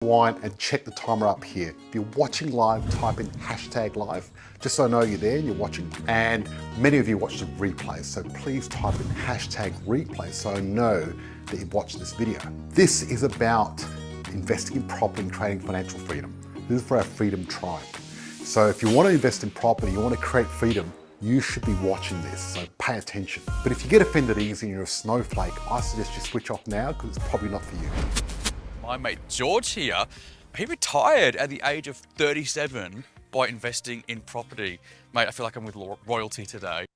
Rewind and check the timer up here. If you're watching live, type in hashtag live, just so I know you're there and you're watching. And many of you watch the replay, so please type in hashtag replay so I know that you've watched this video. This is about investing in property and creating financial freedom. This is for our Freedom Tribe. So if you want to invest in property, you want to create freedom, you should be watching this, so pay attention. But if you get offended easy and you're a snowflake, I suggest you switch off now because it's probably not for you. My mate George here, he retired at the age of 37 by investing in property. Mate, I feel like I'm with royalty today.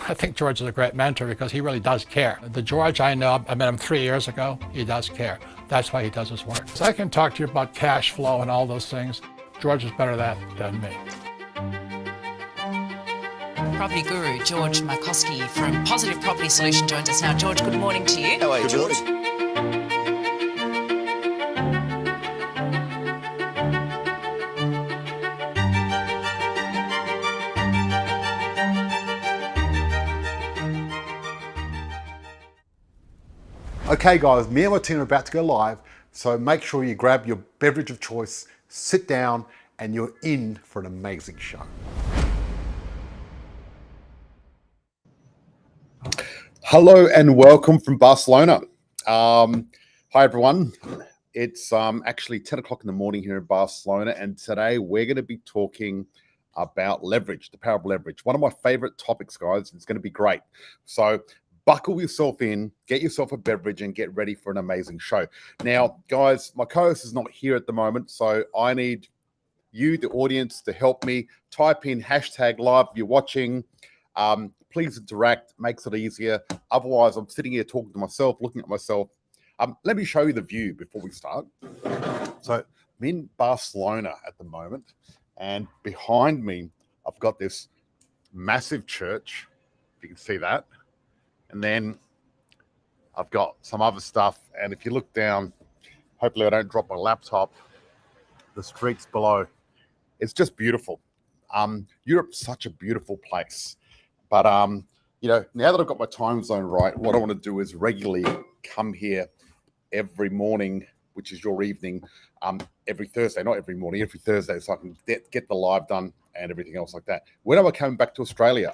I think George is a great mentor because he really does care. The George I know, I met him 3 years ago, he does care. That's why he does his work. So I can talk to you about cash flow and all those things. George is better at that than me. Property guru George Markowski from Positive Property Solution joins us now. George, good morning to you. How are you, George? Okay guys, me and my team are about to go live, so make sure you grab your beverage of choice, sit down, and you're in for an amazing show. Hello and welcome from Barcelona. Hi everyone. It's actually 10 o'clock in the morning here in Barcelona, and today we're going to be talking about leverage, the power of leverage. One of my favorite topics, guys. It's going to be great. So buckle yourself in, get yourself a beverage, and get ready for an amazing show. Now, guys, my co-host is not here at the moment, so I need you, the audience, to help me. Type in hashtag live if you're watching. Please interact, makes it easier. Otherwise, I'm sitting here talking to myself, looking at myself. Let me show you the view before we start. So I'm in Barcelona at the moment, and behind me, I've got this massive church, if you can see that. And then I've got some other stuff. And if you look down, hopefully I don't drop my laptop, the streets below. It's just beautiful. Europe's such a beautiful place. But, you know, now that I've got my time zone right, what I want to do is regularly come here every morning, which is your evening, every Thursday, not every morning, every Thursday, so I can get the live done and everything else like that. When am I coming back to Australia?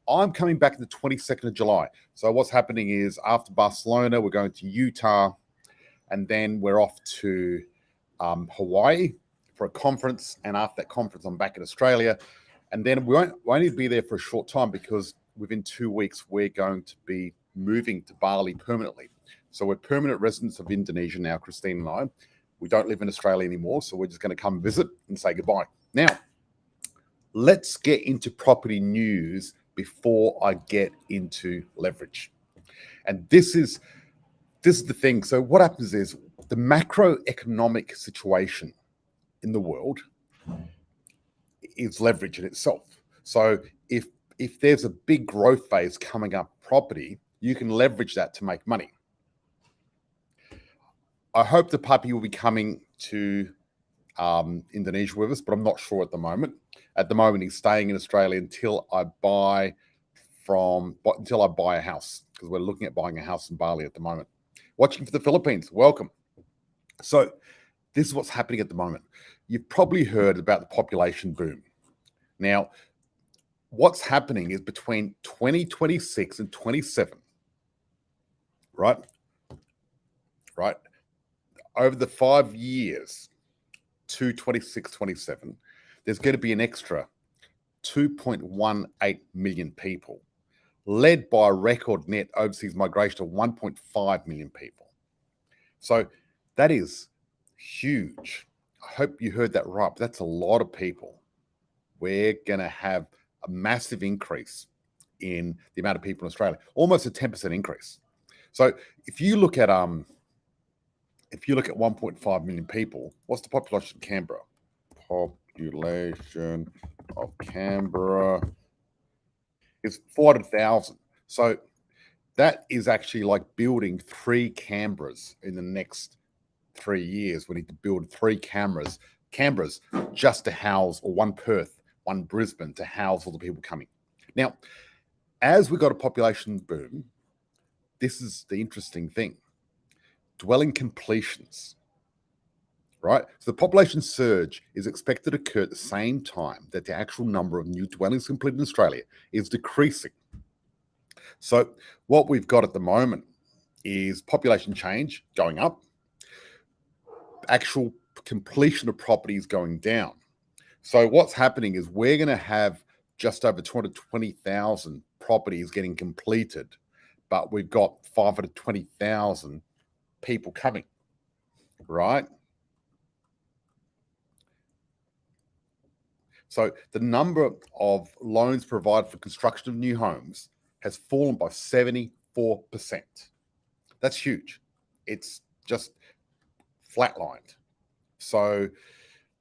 I'm coming back the 22nd of July. So what's happening is after Barcelona, we're going to Utah, and then we're off to Hawaii for a conference. And after that conference, I'm back in Australia. And then we won't only be there for a short time because within 2 weeks, we're going to be moving to Bali permanently. So we're permanent residents of Indonesia now, Christine and I. We don't live in Australia anymore, so we're just going to come visit and say goodbye. Now, let's get into property news before I get into leverage. And this is the thing. So what happens is the macroeconomic situation in the world is leverage in itself. So if there's a big growth phase coming up property, you can leverage that to make money. I hope the puppy will be coming to Indonesia with us, but I'm not sure at the moment. At the moment, he's staying in Australia until I buy a house, because we're looking at buying a house in Bali at the moment. Watching for the Philippines, welcome. So this is what's happening at the moment. You've probably heard about the population boom. Now, what's happening is between 2026 and 27, right? Over the 5 years to 26, 27, there's going to be an extra 2.18 million people, led by a record net overseas migration of 1.5 million people. So that is huge. I hope you heard that right, but that's a lot of people. We're going to have a massive increase in the amount of people in Australia, almost a 10% increase. So if you look at 1.5 million people, what's the population of Canberra? Population of Canberra is 400,000. So that is actually like building 3 Canberras in the next 3 years. We need to build 3 Canberras just to house, or 1 Perth, 1 Brisbane to house all the people coming. Now, as we got a population boom, this is the interesting thing. Dwelling completions right? So the population surge is expected to occur at the same time that the actual number of new dwellings completed in Australia is decreasing. So what we've got at the moment is population change going up, actual completion of properties going down. So what's happening is we're going to have just over 220,000 properties getting completed, but we've got 520,000 people coming, right? So the number of loans provided for construction of new homes has fallen by 74%. That's huge. It's just flatlined. So,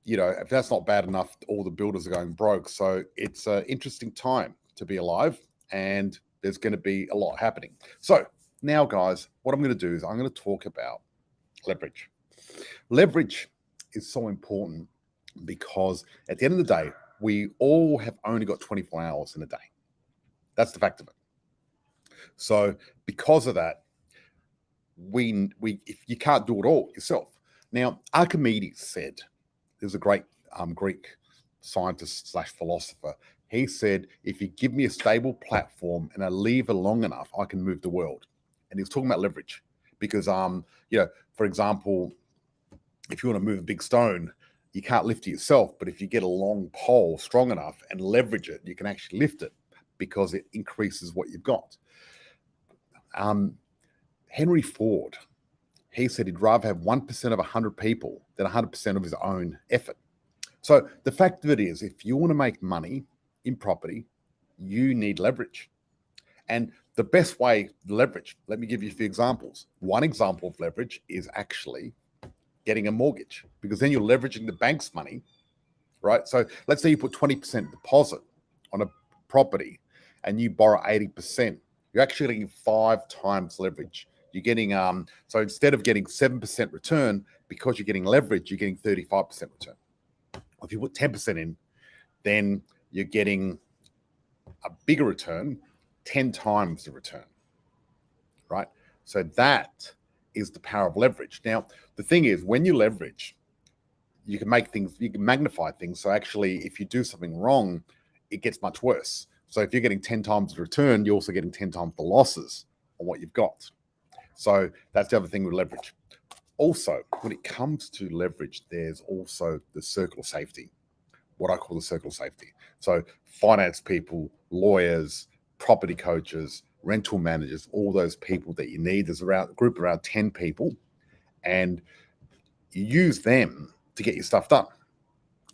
if that's not bad enough, all the builders are going broke. So it's an interesting time to be alive, and there's going to be a lot happening. So now, guys, what I'm going to do is I'm going to talk about leverage. Leverage is so important because at the end of the day, we all have only got 24 hours in a day. That's the fact of it. So because of that, if you can't do it all yourself. Now, Archimedes said, there's a great Greek scientist / philosopher. He said, if you give me a stable platform and a lever long enough, I can move the world. And he was talking about leverage because, for example, if you want to move a big stone, you can't lift it yourself. But if you get a long pole strong enough and leverage it, you can actually lift it because it increases what you've got. Henry Ford, he said he'd rather have 1% of 100 people than 100% of his own effort. So the fact of it is, if you want to make money in property, you need leverage. And the best way to leverage, let me give you a few examples. One example of leverage is actually getting a mortgage, because then you're leveraging the bank's money, right? So let's say you put 20% deposit on a property and you borrow 80%. You're actually getting 5 times leverage. You're getting, so instead of getting 7% return, because you're getting leverage, you're getting 35% return. If you put 10% in, then you're getting a bigger return, 10 times the return, right? So that is the power of leverage. Now, the thing is, when you leverage, you can make things, you can magnify things. So actually, if you do something wrong, it gets much worse. So if you're getting 10 times the return, you're also getting 10 times the losses on what you've got. So that's the other thing with leverage. Also, when it comes to leverage, there's also the circle of safety, what I call the circle of safety. So finance people, lawyers, property coaches, rental managers, all those people that you need. There's a group around 10 people, and you use them to get your stuff done.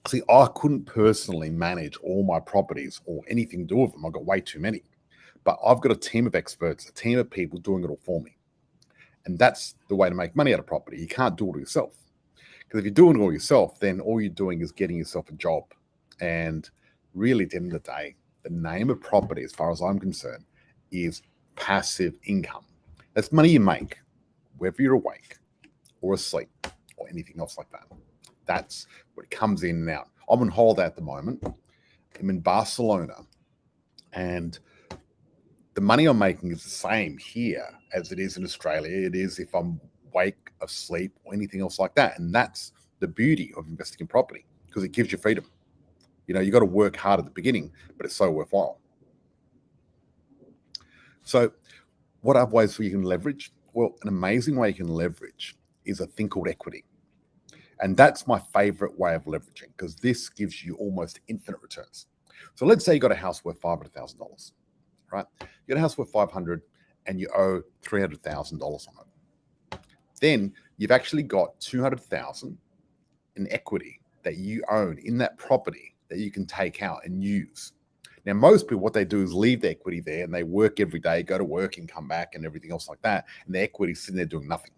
See, I couldn't personally manage all my properties or anything to do with them. I've got way too many. But I've got a team of experts, a team of people doing it all for me. And that's the way to make money out of property. You can't do it yourself. Because if you're doing it all yourself, then all you're doing is getting yourself a job. And really, at the end of the day, the name of property, as far as I'm concerned, is passive income. That's money you make, whether you're awake or asleep or anything else like that. That's what comes in and out. I'm on holiday at the moment. I'm in Barcelona, and the money I'm making is the same here as it is in Australia. It is if I'm awake, asleep, or anything else like that. And that's the beauty of investing in property, because it gives you freedom. You got to work hard at the beginning, but it's so worthwhile. So what other ways you can leverage? Well, an amazing way you can leverage is a thing called equity. And that's my favorite way of leveraging, because this gives you almost infinite returns. So let's say you got a house worth $500,000, right? You got a house worth $500,000 and you owe $300,000 on it. Then you've actually got $200,000 in equity that you own in that property that you can take out and use. Now, most people, what they do is leave the equity there and they work every day, go to work and come back and everything else like that. And the equity is sitting there doing nothing.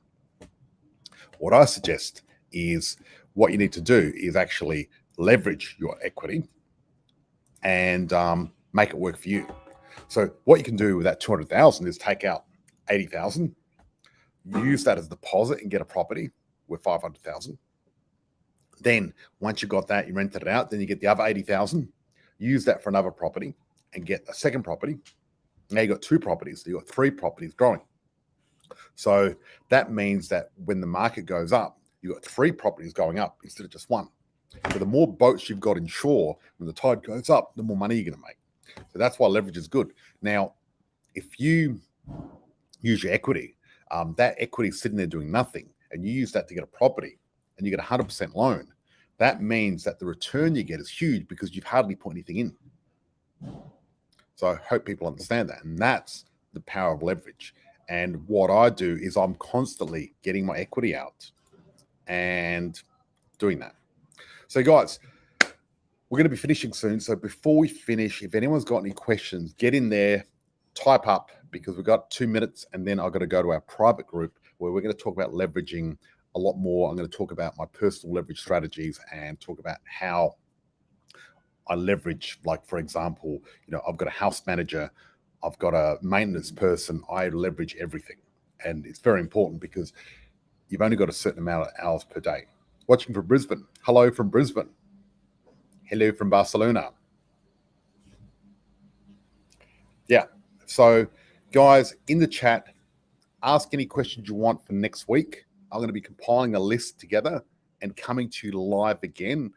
What I suggest is what you need to do is actually leverage your equity and make it work for you. So what you can do with that 200,000 is take out 80,000, use that as a deposit and get a property with 500,000. Then once you got that, you rented it out, then you get the other 80,000, use that for another property and get a second property. Now you got 2 properties, so you got 3 properties growing. So that means that when the market goes up, you've got 3 properties going up instead of just one. So the more boats you've got inshore, when the tide goes up, the more money you're going to make. So that's why leverage is good. Now, if you use your equity, that equity is sitting there doing nothing, and you use that to get a property, and you get a 100% loan, that means that the return you get is huge because you've hardly put anything in. So I hope people understand that. And that's the power of leverage. And what I do is I'm constantly getting my equity out and doing that. So guys, we're going to be finishing soon. So before we finish, if anyone's got any questions, get in there, type up, because we've got 2 minutes, and then I've got to go to our private group where we're going to talk about leveraging a lot more. I'm going to talk about my personal leverage strategies and talk about how I leverage, like, for example, I've got a house manager, I've got a maintenance person, I leverage everything. And it's very important because you've only got a certain amount of hours per day. Watching from Brisbane. Hello from Brisbane. Hello from Barcelona. Yeah. So guys, in the chat, ask any questions you want for next week. I'm going to be compiling a list together and coming to you live again.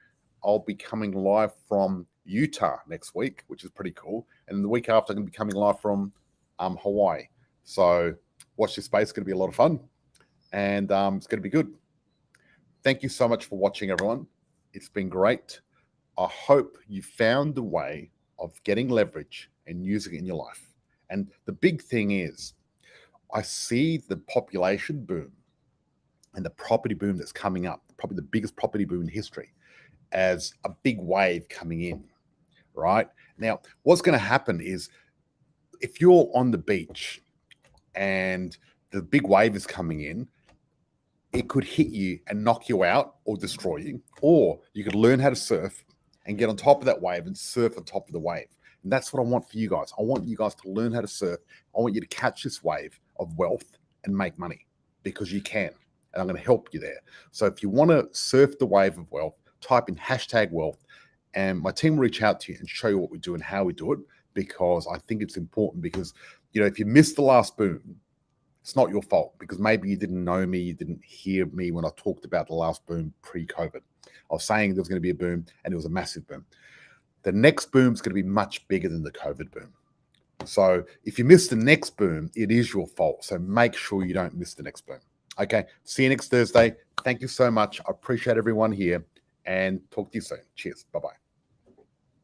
I'll be coming live from Utah next week, which is pretty cool. And the week after, I'm going to be coming live from Hawaii. So watch this space. It's going to be a lot of fun. And it's going to be good. Thank you so much for watching, everyone. It's been great. I hope you found a way of getting leverage and using it in your life. And the big thing is, I see the population boom and the property boom that's coming up, probably the biggest property boom in history, as a big wave coming in, right? Now, what's going to happen is if you're on the beach and the big wave is coming in, it could hit you and knock you out or destroy you, or you could learn how to surf and get on top of that wave and surf on top of the wave. And that's what I want for you guys. I want you guys to learn how to surf. I want you to catch this wave of wealth and make money, because you can. And I'm going to help you there. So if you want to surf the wave of wealth, type in #wealth, and my team will reach out to you and show you what we do and how we do it, because I think it's important. Because, if you missed the last boom, it's not your fault, because maybe you didn't know me, you didn't hear me when I talked about the last boom pre-COVID. I was saying there was going to be a boom, and it was a massive boom. The next boom is going to be much bigger than the COVID boom. So if you miss the next boom, it is your fault. So make sure you don't miss the next boom. Okay, see you next Thursday. Thank you so much. I appreciate everyone here, and talk to you soon. Cheers. Bye-bye.